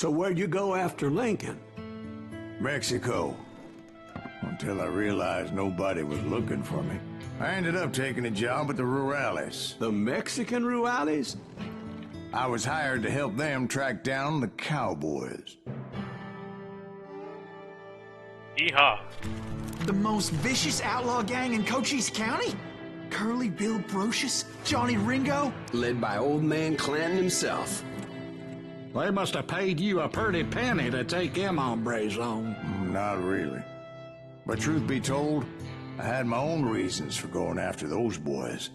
So where'd you go after Lincoln? Mexico. Until I realized nobody was looking for me. I ended up taking a job at the Rurales. The Mexican Rurales? I was hired to help them track down the cowboys. Yeehaw. The most vicious outlaw gang in Cochise County? Curly Bill Brocious? Johnny Ringo? Led by old man Clanton himself. They must have paid you a pretty penny to take them hombres on. Not really. But truth be told, I had my own reasons for going after those boys.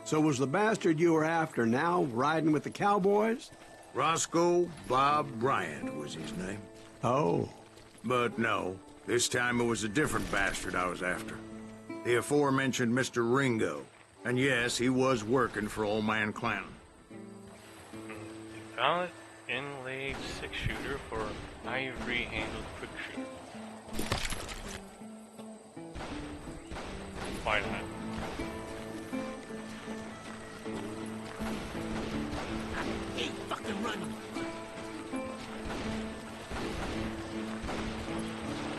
So was the bastard you were after now riding with the cowboys? Roscoe Bob Bryant was his name. Oh. But no, this time it was a different bastard I was after. The aforementioned Mr. Ringo. And yes, he was working for old man Clanton. Valid inlaid 6-shooter for ivory-handled quick shooter. Why not? Hey, fucking run!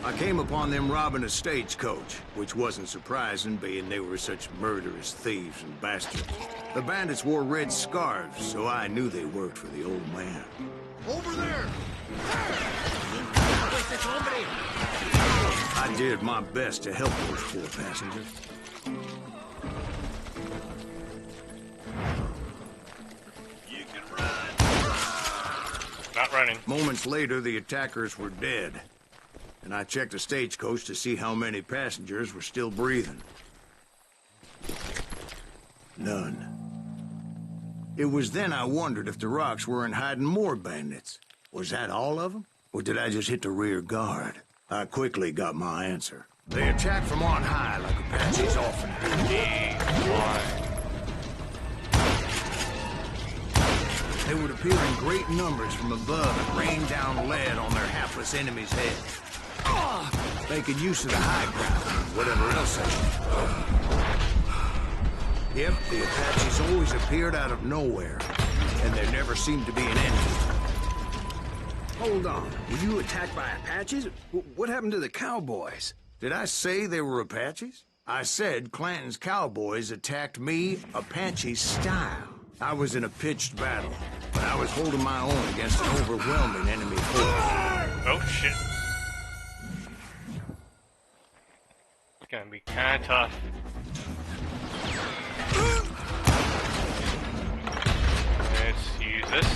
I came upon them robbing a stagecoach, which wasn't surprising, being they were such murderous thieves and bastards. The bandits wore red scarves, so I knew they worked for the old man. Over there! I did my best to help those poor passengers. You can run. Not running. Moments later, the attackers were dead. And I checked the stagecoach to see how many passengers were still breathing. None. It was then I wondered if the rocks weren't hiding more bandits. Was that all of them? Or did I just hit the rear guard? I quickly got my answer. They attacked from on high like Apaches often do. They would appear in great numbers from above and rain down lead on their hapless enemies' heads. Making use of the high ground, whatever else they... Yep, the Apaches always appeared out of nowhere, and there never seemed to be an end to them. Hold on. Were you attacked by Apaches? What happened to the cowboys? Did I say they were Apaches? I said Clanton's cowboys attacked me Apache style. I was in a pitched battle, but I was holding my own against an overwhelming enemy force. Oh shit. It's gonna be kinda tough. Let's use this.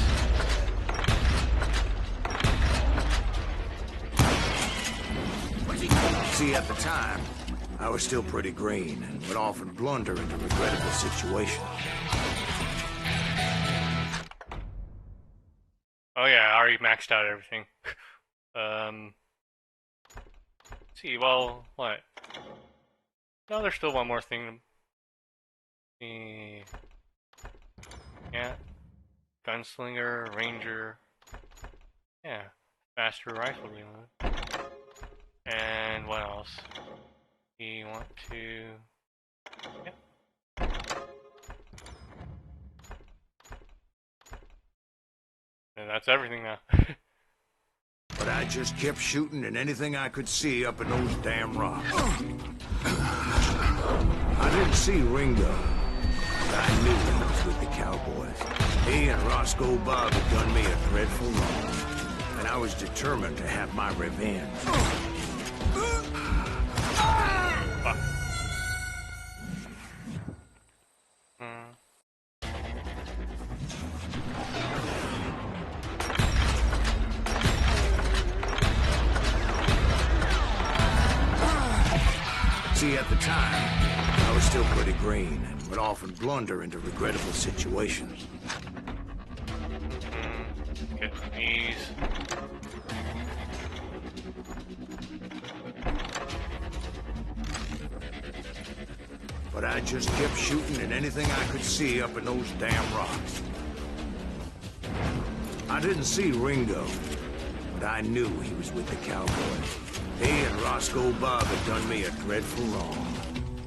See, at the time, I was still pretty green and would often blunder into regrettable situations. Oh yeah, I already maxed out everything. Let's see, well, what? No, there's still one more thing. Yeah. Gunslinger, Ranger. Yeah. Faster rifle reload. And what else? We want to... Yep. And that's everything now. But I just kept shooting at anything I could see up in those damn rocks. I didn't see Ringo, but I knew he was with the cowboys. He and Roscoe Bob had done me a dreadful wrong, and I was determined to have my revenge. See, at the time, I was still pretty green and would often blunder into regrettable situations. Get these. But I just kept shooting at anything I could see up in those damn rocks. I didn't see Ringo, but I knew he was with the cowboy. He and Roscoe Bob had done me a dreadful wrong,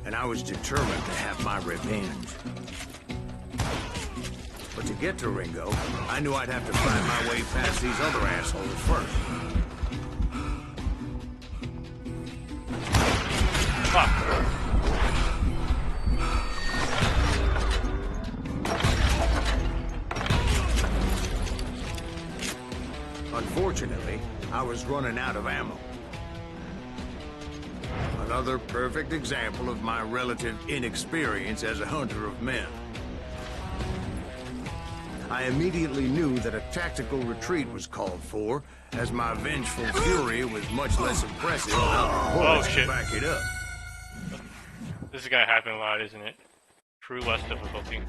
and I was determined to have my revenge. But to get to Ringo, I knew I'd have to find my way past these other assholes first. Fuck. Unfortunately, I was running out of ammo. Another perfect example of my relative inexperience as a hunter of men. I immediately knew that a tactical retreat was called for, as my vengeful fury was much less impressive without the bullets to back it up. This is gonna happen a lot, isn't it? True less difficulty.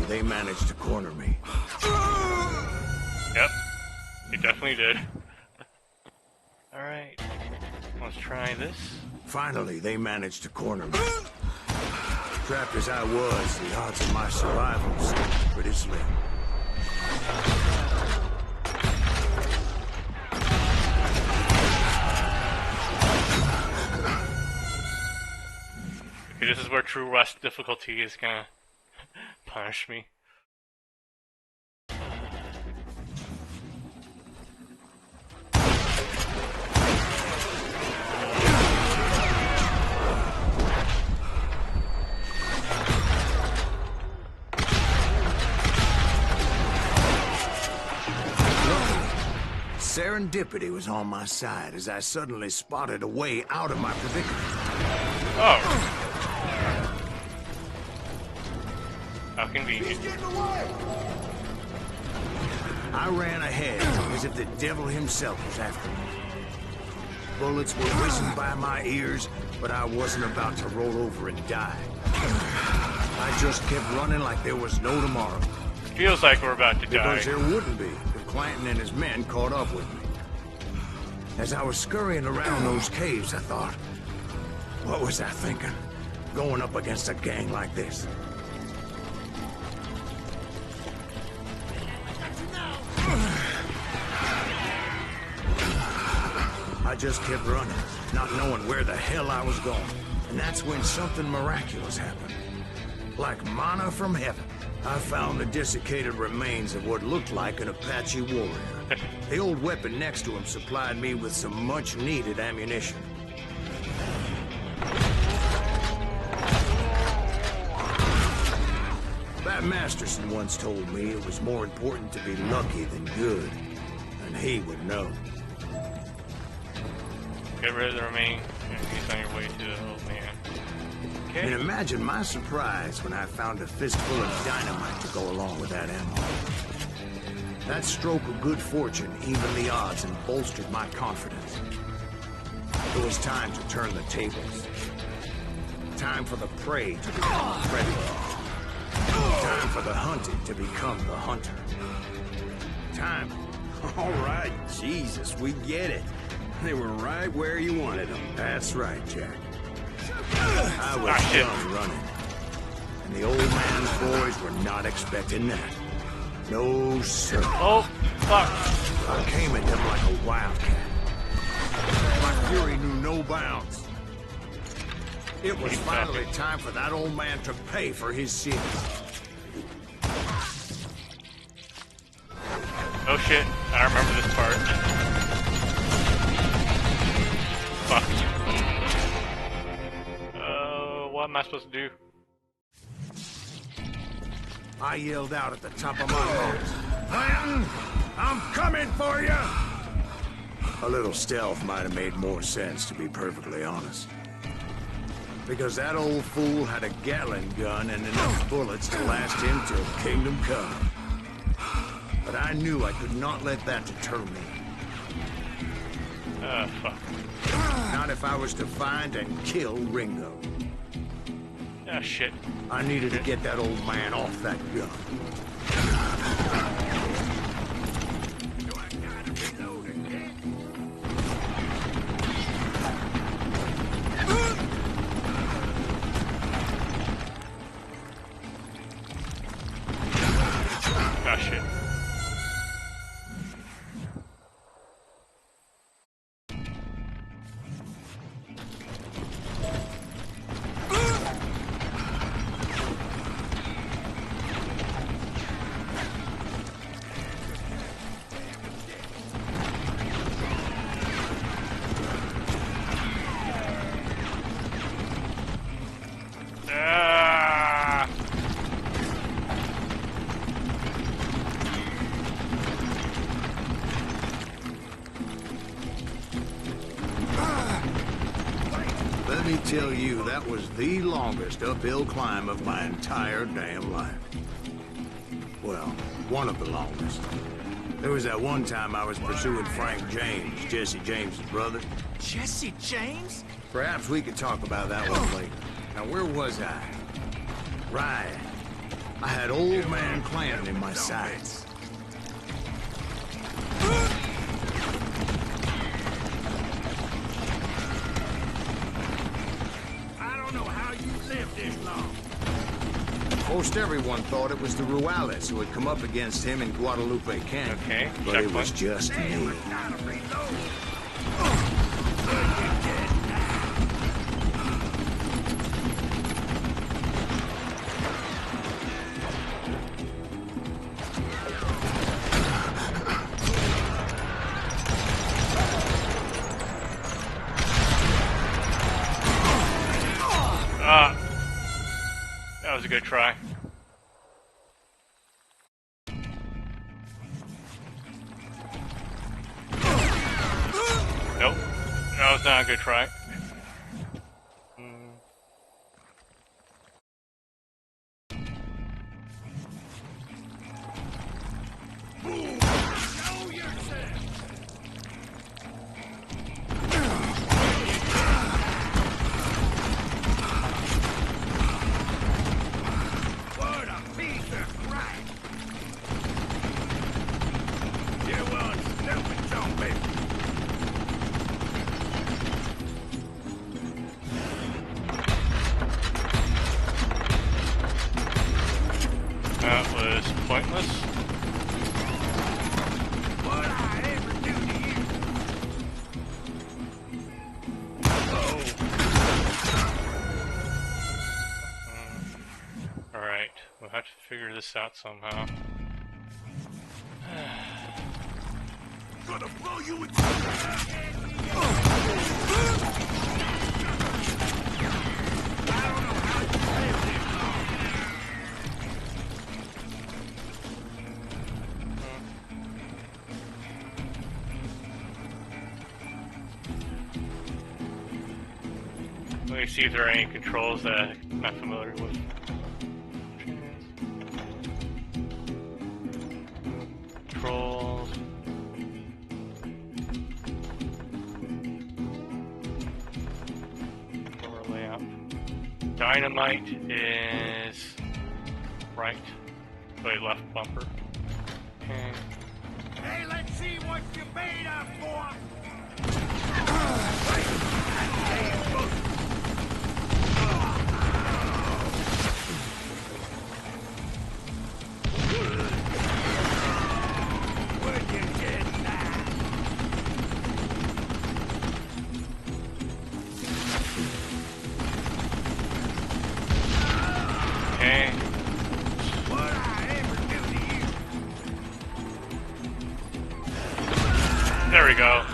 They managed to corner me. Yep, he definitely did. Alright, let's try this. Finally, they managed to corner me. Trapped as I was, the odds of my survival seemed pretty slim. Okay, this is where true rush difficulty is gonna punish me. Serendipity was on my side as I suddenly spotted a way out of my predicament. Oh. How convenient. I ran ahead as if the devil himself was after me. Bullets were whizzing by my ears, but I wasn't about to roll over and die. I just kept running like there was no tomorrow. Feels like we're about to die. Because there wouldn't be if Clanton and his men caught up with me. As I was scurrying around those caves, I thought, what was I thinking? Going up against a gang like this? I just kept running, not knowing where the hell I was going. And that's when something miraculous happened. Like manna from heaven, I found the desiccated remains of what looked like an Apache warrior. The old weapon next to him supplied me with some much-needed ammunition. Bat Masterson once told me it was more important to be lucky than good, and he would know. Get rid of the remaining enemies on your way to the old man. Okay. And imagine my surprise when I found a fistful of dynamite to go along with that ammo. That stroke of good fortune evened the odds and bolstered my confidence. It was time to turn the tables. Time for the prey to become the predator. Time for the hunted to become the hunter. Time. All right, Jesus, we get it. They were right where you wanted them. That's right, Jack. I was done running. And the old man's boys were not expecting that. No, sir. Oh, fuck. I came at them like a wildcat. My fury knew no bounds. It was finally time for that old man to pay for his sins. Oh shit, I remember this part. Fuck. What am I supposed to do? I yelled out at the top of my lungs, "Clanton, I'm coming for you!" A little stealth might have made more sense, to be perfectly honest. Because that old fool had a Gatling gun and enough bullets to last him till Kingdom Come. But I knew I could not let that deter me. Fuck. Not if I was to find and kill Ringo. Ah, shit. I needed to get that old man off that gun. Do I gotta reload again? Ah, shit. Ah! Let me tell you, that was the longest uphill climb of my entire damn life. Well, one of the longest. There was that one time I was pursuing Frank James, Jesse James's brother. Jesse James? Perhaps we could talk about that one later. Now, where was I? Right. I had old man Clanton in my sights. I don't know how you lived this long. Most everyone thought it was the Ruales who had come up against him in Guadalupe Canyon. Okay, But it was checkpoint. just me. Gotta reload. Ah! That was a good try. Nope. No, it's not a good try. Know yourself. What a piece of crap. You one stupid zombie. That was pointless. What I ever do to you? Alright, we'll have to figure this out somehow. Gonna blow you with Let me see if there are any controls that I'm not familiar with. Controls. Lower layout. Dynamite is right. Wait, left bumper. Okay. Hey, let's see what you made of for. Where'd you get that? Okay. What I ever do to you? There we go.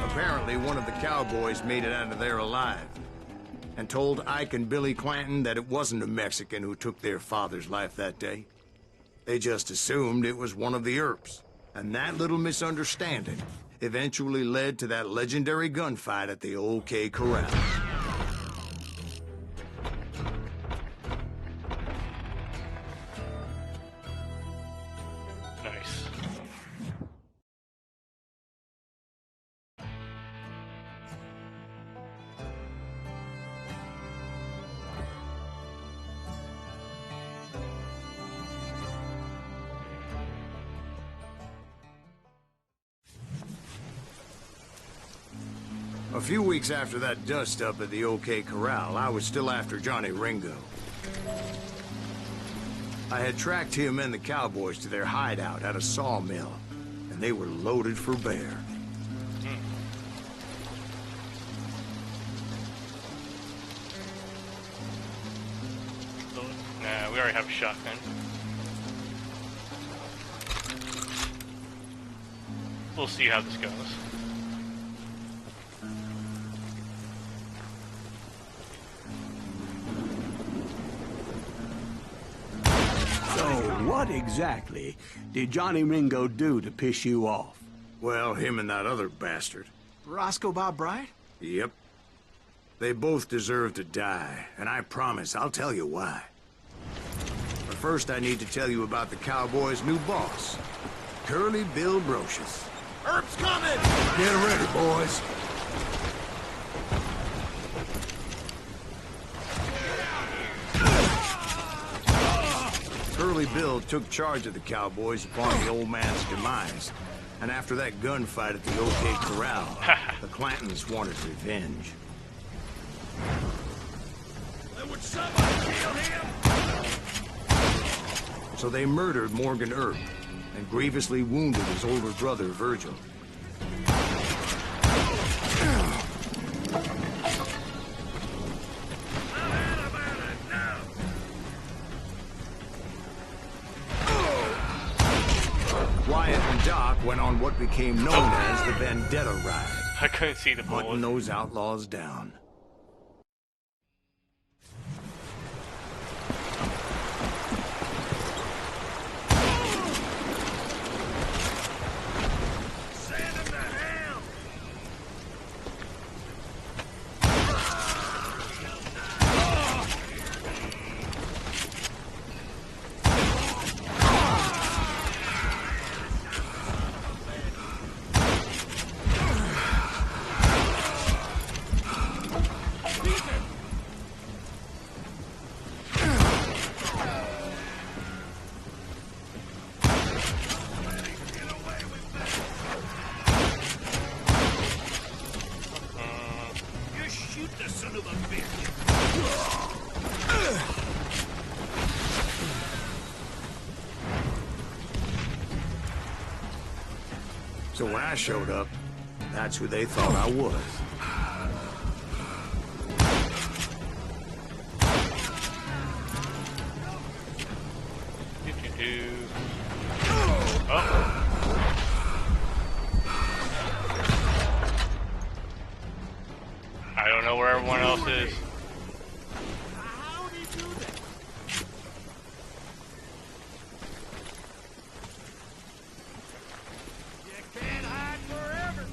Apparently, one of the cowboys made it out of there alive and told Ike and Billy Clanton that it wasn't a Mexican who took their father's life that day. They just assumed it was one of the Earps. And that little misunderstanding eventually led to that legendary gunfight at the OK Corral. Nice. A few weeks after that dust-up at the OK Corral, I was still after Johnny Ringo. I had tracked him and the cowboys to their hideout at a sawmill, and they were loaded for bear. Nah, we already have a shotgun. We'll see how this goes. So, what exactly did Johnny Ringo do to piss you off? Well, him and that other bastard. Roscoe Bob Bryant? Yep. They both deserve to die, and I promise I'll tell you why. But first I need to tell you about the Cowboys' new boss, Curly Bill Brocious. Herb's coming! Get ready, boys. Curly Bill took charge of the Cowboys upon the old man's demise. And after that gunfight at the OK Corral, the Clantons wanted revenge. Would somebody kill him? So they murdered Morgan Earp and grievously wounded his older brother, Virgil. Wyatt and Doc went on what became known as the Vendetta Ride, I couldn't see the hunting bullet. those outlaws down. Send him to hell! You shoot the son of a bitch! So when I showed up, that's who they thought I was. Oh. I don't know where everyone else is. How'd he do that? You can't hide forever.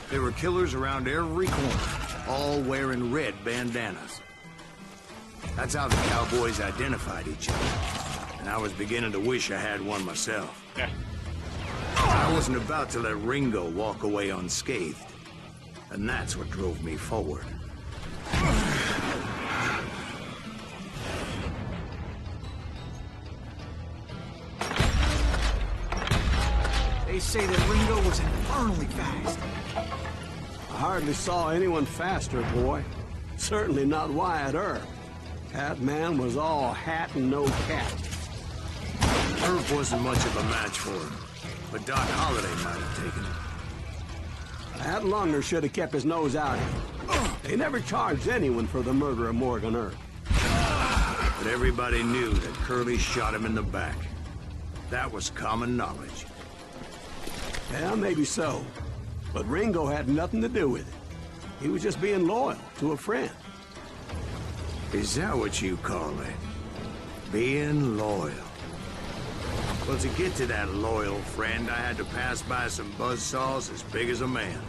There were killers around every corner, all wearing red bandanas. That's how the Cowboys identified each other, and I was beginning to wish I had one myself. Yeah. I wasn't about to let Ringo walk away unscathed, and that's what drove me forward. They say that Ringo was infernally fast. I hardly saw anyone faster, boy. Certainly not Wyatt Earp. That man was all hat and no cap. Earp wasn't much of a match for him, but Doc Holliday might have taken it. That Lunger should have kept his nose out of it. They never charged anyone for the murder of Morgan Earp. But everybody knew that Curly shot him in the back. That was common knowledge. Yeah, maybe so. But Ringo had nothing to do with it. He was just being loyal to a friend. Is that what you call it? Being loyal? Well, to get to that loyal friend, I had to pass by some buzzsaws as big as a man.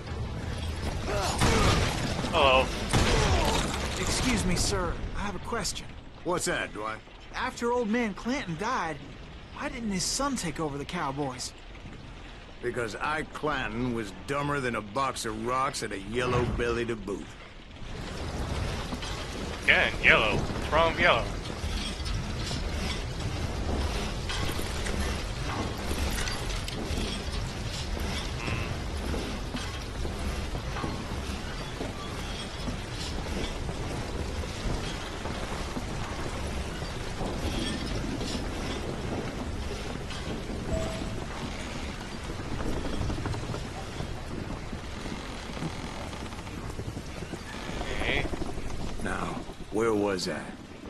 Hello. Excuse me, sir. I have a question. What's that, Dwight? After old man Clanton died, why didn't his son take over the Cowboys? Because Ike Clanton was dumber than a box of rocks and a yellow belly to boot. Again, yellow. What's wrong with yellow? Now, where was I?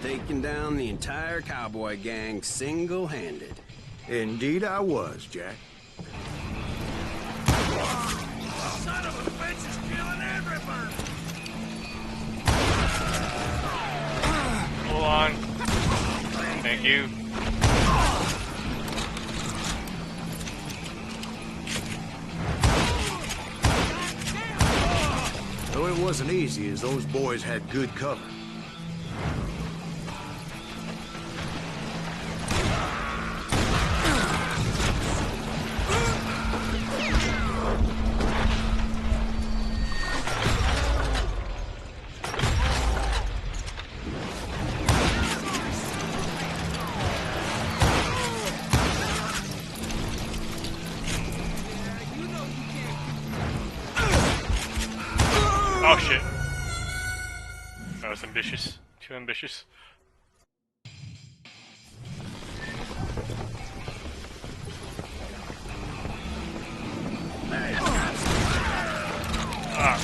Taking down the entire cowboy gang single-handed. Indeed I was, Jack. Son of a bitch is killing everybody! Hold on. Thank you. Though it wasn't easy, as those boys had good cover. Oh shit. That was ambitious. Too ambitious. Ah.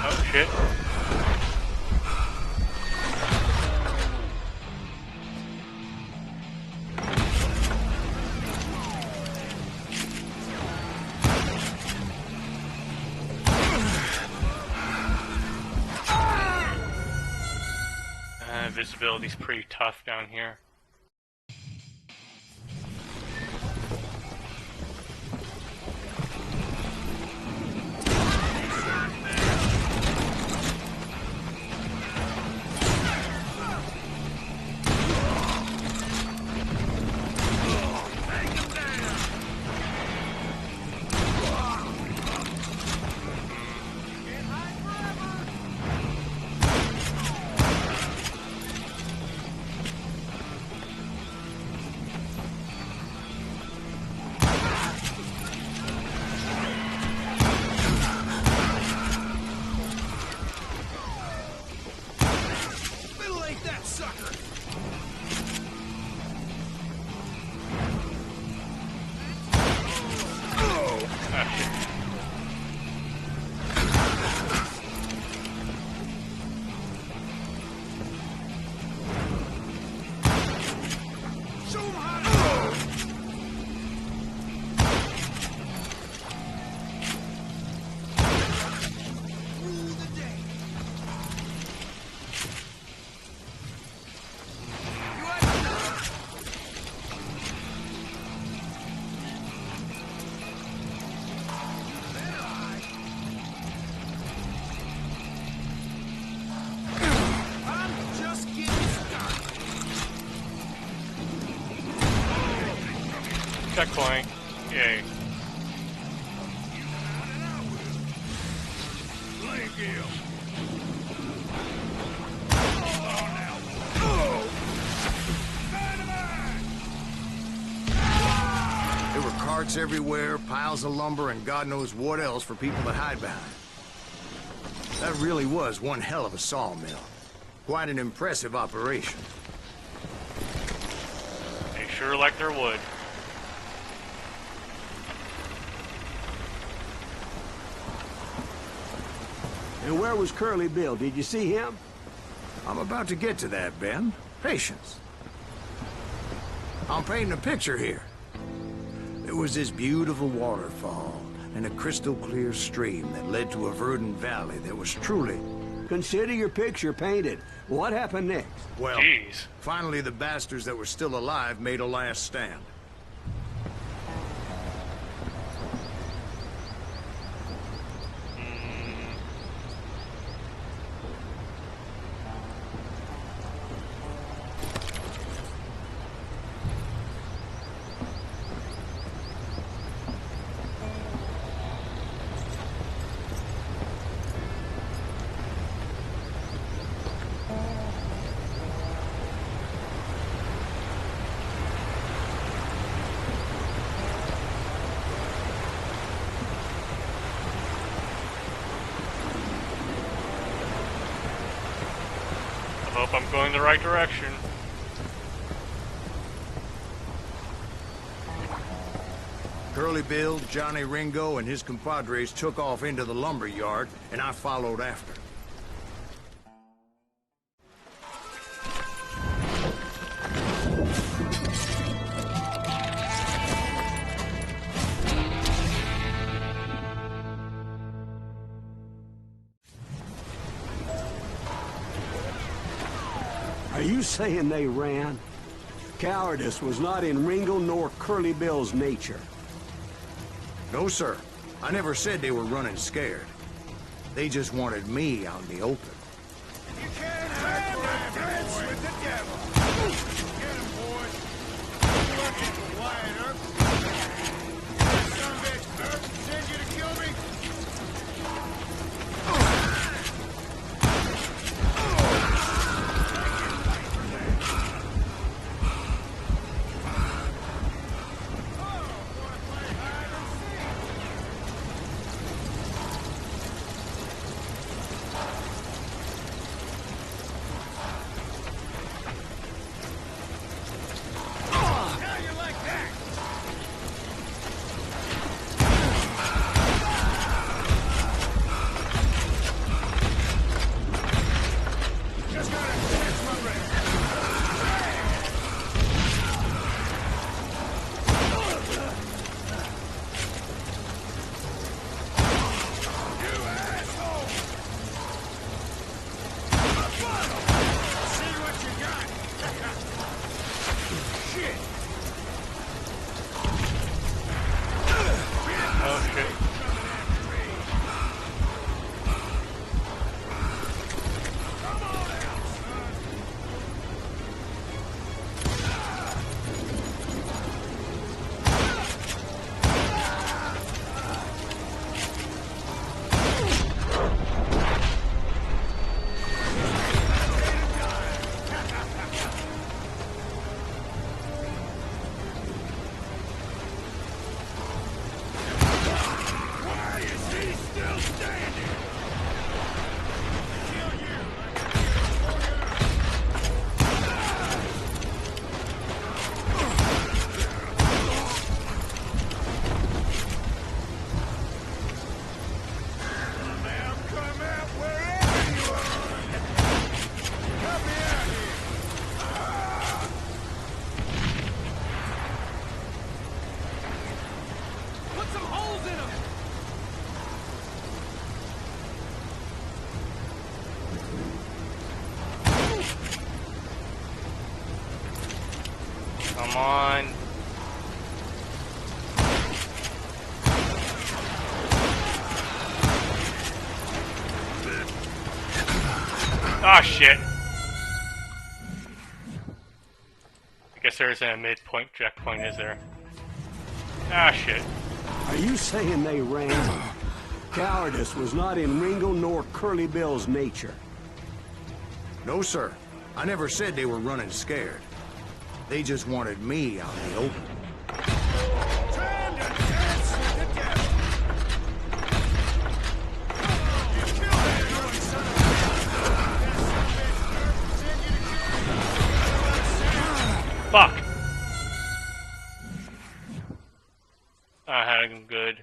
Oh shit. Visibility's pretty tough down here. Middle-ain't that sucker! Ah, shit. Show 'em how to go! Rule the day. You I'm just getting started. Checkpoint. Yay. Blame him. There were carts everywhere, piles of lumber, and God knows what else for people to hide behind. That really was one hell of a sawmill. Quite an impressive operation. They sure like their wood. And where was Curly Bill? Did you see him? I'm about to get to that, Ben. Patience. I'm painting a picture here. There was this beautiful waterfall, and a crystal clear stream that led to a verdant valley that was truly... Consider your picture painted. What happened next? Well, Jeez. finally the bastards that were still alive made a last stand. I hope I'm going the right direction. Curly Bill, Johnny Ringo, and his compadres took off into the lumber yard, and I followed after. Are you saying they ran? Cowardice was not in Ringo nor Curly Bill's nature. No, sir. I never said they were running scared. They just wanted me out in the open. You can't have dance with the devil. Get him, boys. You're looking for Wyatt Earp. That son of a bitch, Earp, send you to kill me? Oh shit. Why is he still standing? Kill you. Now come out wherever you are. Help me out here. Put some holes in him. Come on. Ah, shit. I guess there isn't a midpoint checkpoint, is there? Ah, shit. Are you saying they ran? Cowardice was not in Ringo nor Curly Bill's nature. No, sir. I never said they were running scared. They just wanted me out in the open. Time to dance with the devil. You killed that early son of a bitch. Send you to kill me. Fuck! I had him good.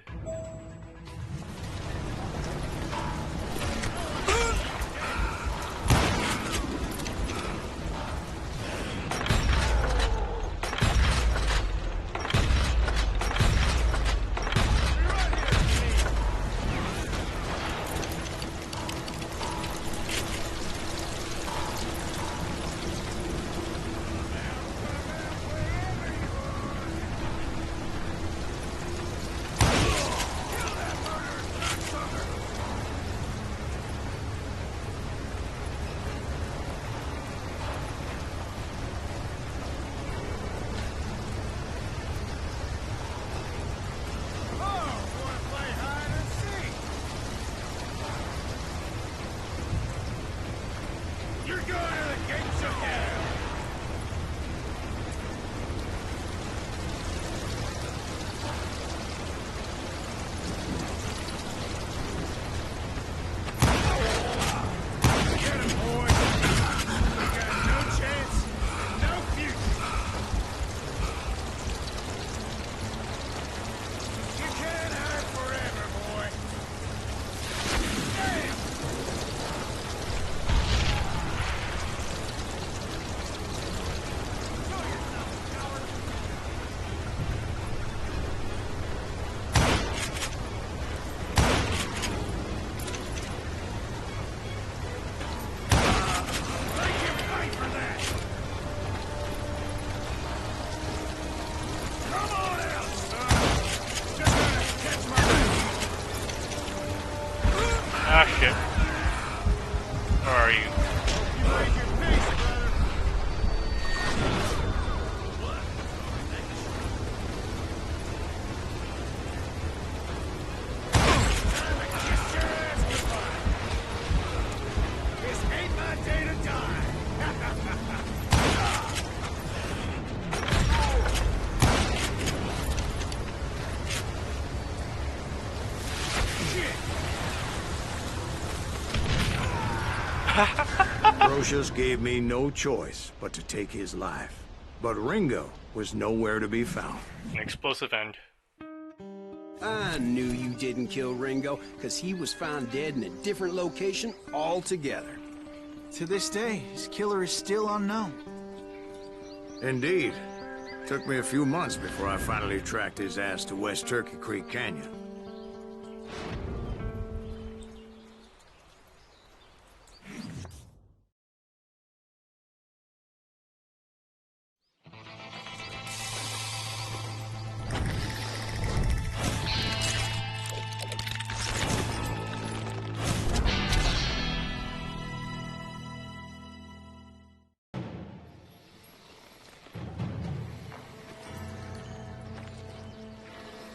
Brocious gave me no choice but to take his life. But Ringo was nowhere to be found. An explosive end. I knew you didn't kill Ringo, because he was found dead in a different location altogether. To this day, his killer is still unknown. Indeed. Took me a few months before I finally tracked his ass to West Turkey Creek Canyon.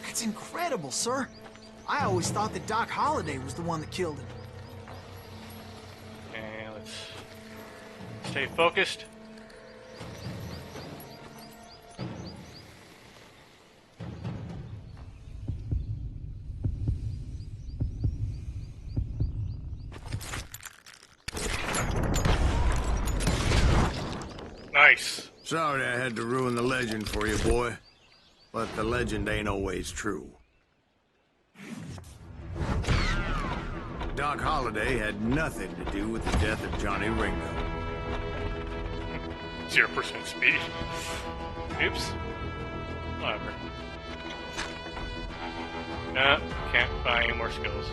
That's incredible, sir. I always thought that Doc Holliday was the one that killed him. And let's stay focused. Nice. Sorry I had to ruin the legend for you, boy. But the legend ain't always true. Doc Holliday had nothing to do with the death of Johnny Ringo. 0% speed. Oops. Whatever. Can't buy any more skills.